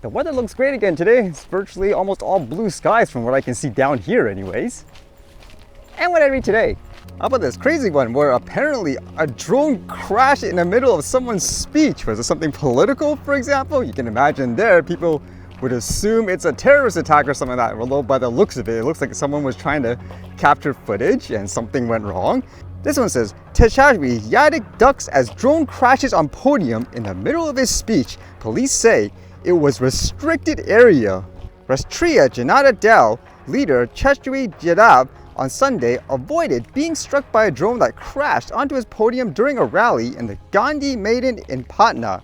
The weather looks great again today. It's virtually almost all blue skies from what I can see down here anyways. And what did I read today? How about this crazy one where apparently a drone crashed in the middle of someone's speech? Was it something political, for example? You can imagine there, people would assume it's a terrorist attack or something like that. Although by the looks of it, it looks like someone was trying to capture footage and something went wrong. This one says, Tejashwi Yadav ducks as drone crashes on podium in the middle of his speech. Police say it was restricted area. Rashtriya Janata Dal leader Tejashwi Yadav on Sunday avoided being struck by a drone that crashed onto his podium during a rally in the Gandhi Maidan in Patna.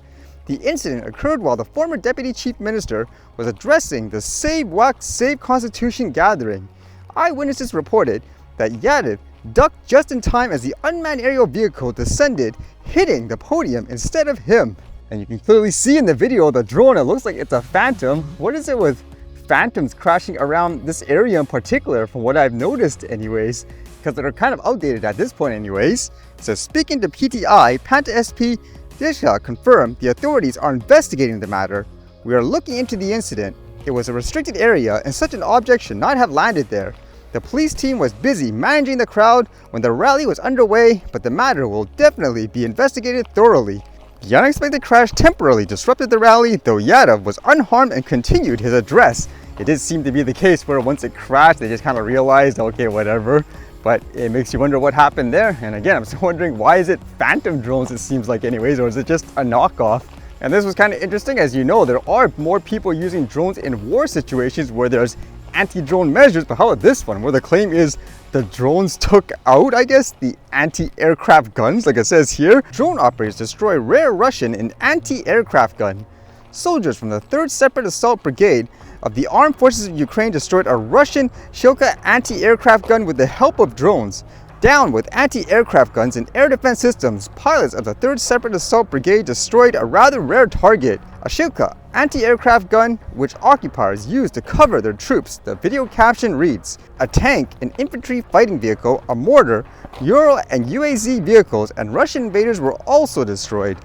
The incident occurred while the former deputy chief minister was addressing the Save Waqf Save Constitution gathering. Eyewitnesses reported that Yadav ducked just in time as the unmanned aerial vehicle descended, hitting the podium instead of him. And you can clearly see in the video the drone, it looks like it's a Phantom. What is it with Phantoms crashing around this area in particular, from what I've noticed anyways, because they're kind of outdated at this point anyways. So speaking to PTI, Panta SP Disha confirmed the authorities are investigating the matter. We are looking into the incident. It was a restricted area and such an object should not have landed there. The police team was busy managing the crowd when the rally was underway, but the matter will definitely be investigated thoroughly. The unexpected crash temporarily disrupted the rally, though Yadav was unharmed and continued his address. It did seem to be the case where once it crashed, they just kind of realized, okay, whatever. But it makes you wonder what happened there. And again, I'm still wondering, why is it Phantom drones, it seems like anyways, or is it just a knockoff? And this was kind of interesting. As you know, there are more people using drones in war situations where there's anti-drone measures, but how about this one where the claim is the drones took out, I guess, the anti-aircraft guns, like it says here. Drone operators destroy rare Russian and anti-aircraft gun. Soldiers from the 3rd Separate Assault Brigade of the Armed Forces of Ukraine destroyed a Russian Shilka anti-aircraft gun with the help of drones. Down with anti-aircraft guns and air defense systems, pilots of the 3rd Separate Assault Brigade destroyed a rather rare target, a Shilka anti-aircraft gun which occupiers used to cover their troops. The video caption reads, a tank, an infantry fighting vehicle, a mortar, Ural and UAZ vehicles, and Russian invaders were also destroyed.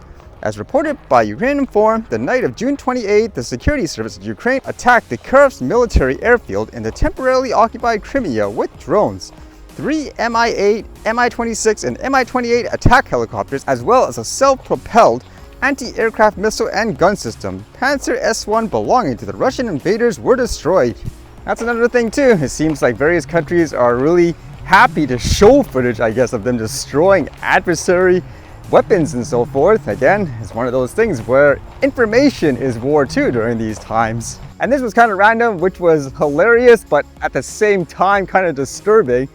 As reported by Ukrainian Forum, the night of June 28, the Security Service of Ukraine attacked the Kirov's military airfield in the temporarily occupied Crimea with drones. 3 Mi-8, Mi-26, and Mi-28 attack helicopters, as well as a self-propelled anti-aircraft missile and gun system, Panzer S-1 belonging to the Russian invaders, were destroyed. That's another thing too. It seems like various countries are really happy to show footage, I guess, of them destroying adversary weapons and so forth. Again, it's one of those things where information is war too during these times. And this was kind of random, which was hilarious, but at the same time kind of disturbing.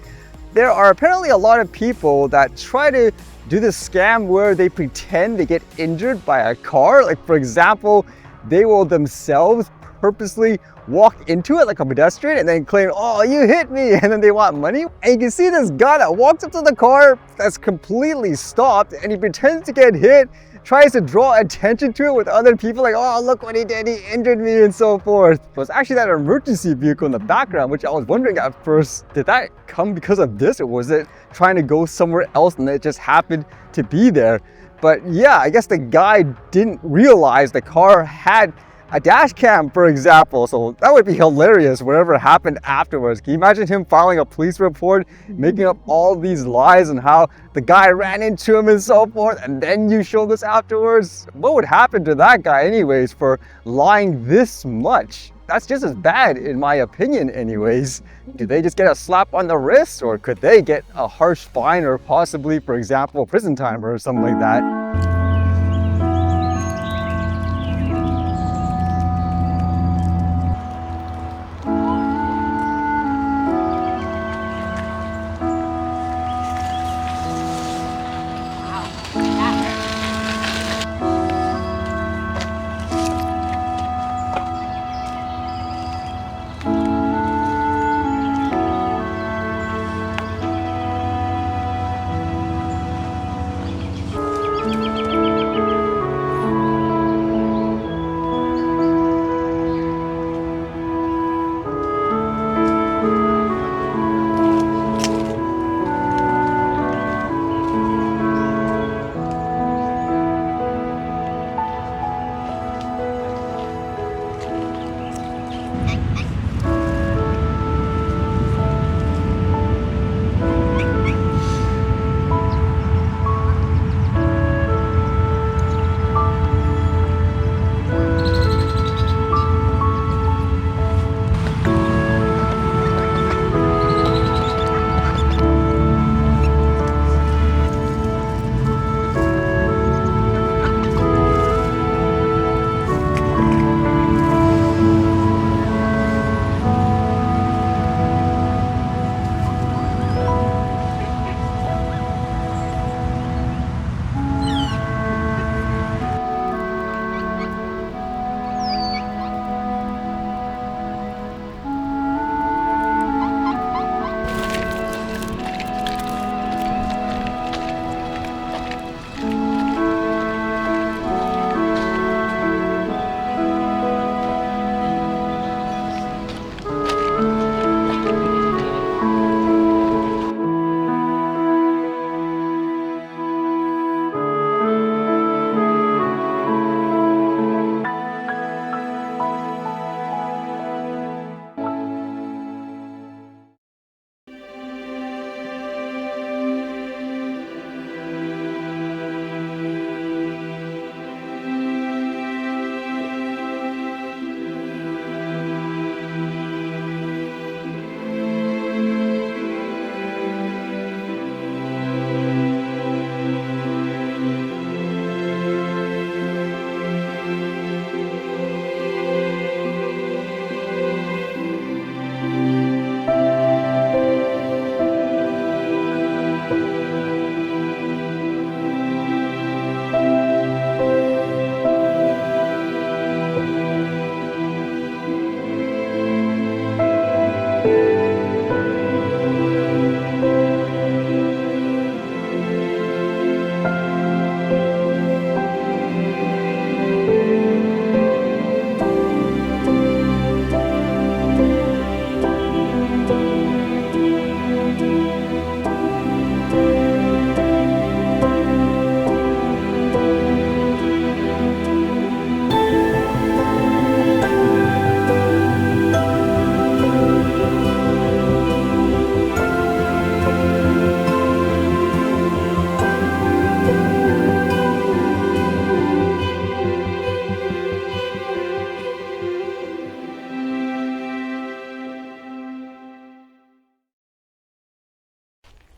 There are apparently a lot of people that try to do this scam where they pretend they get injured by a car. Like, for example, they will themselves purposely walk into it like a pedestrian and then claim, oh, you hit me, and then they want money. And you can see this guy that walks up to the car that's completely stopped and he pretends to get hit, tries to draw attention to it with other people, like, oh, look what he did, he injured me, and so forth. It was actually that emergency vehicle in the background, which I was wondering at first, did that come because of this, or was it trying to go somewhere else and it just happened to be there? But yeah, I guess the guy didn't realize the car had a dash cam, for example, so that would be hilarious whatever happened afterwards. Can you imagine him filing a police report, making up all these lies and how the guy ran into him and so forth, and then you show this afterwards? What would happen to that guy anyways for lying this much? That's just as bad in my opinion anyways. Do they just get a slap on the wrist, or could they get a harsh fine, or possibly, for example, prison time or something like that?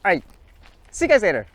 All right, see you guys later.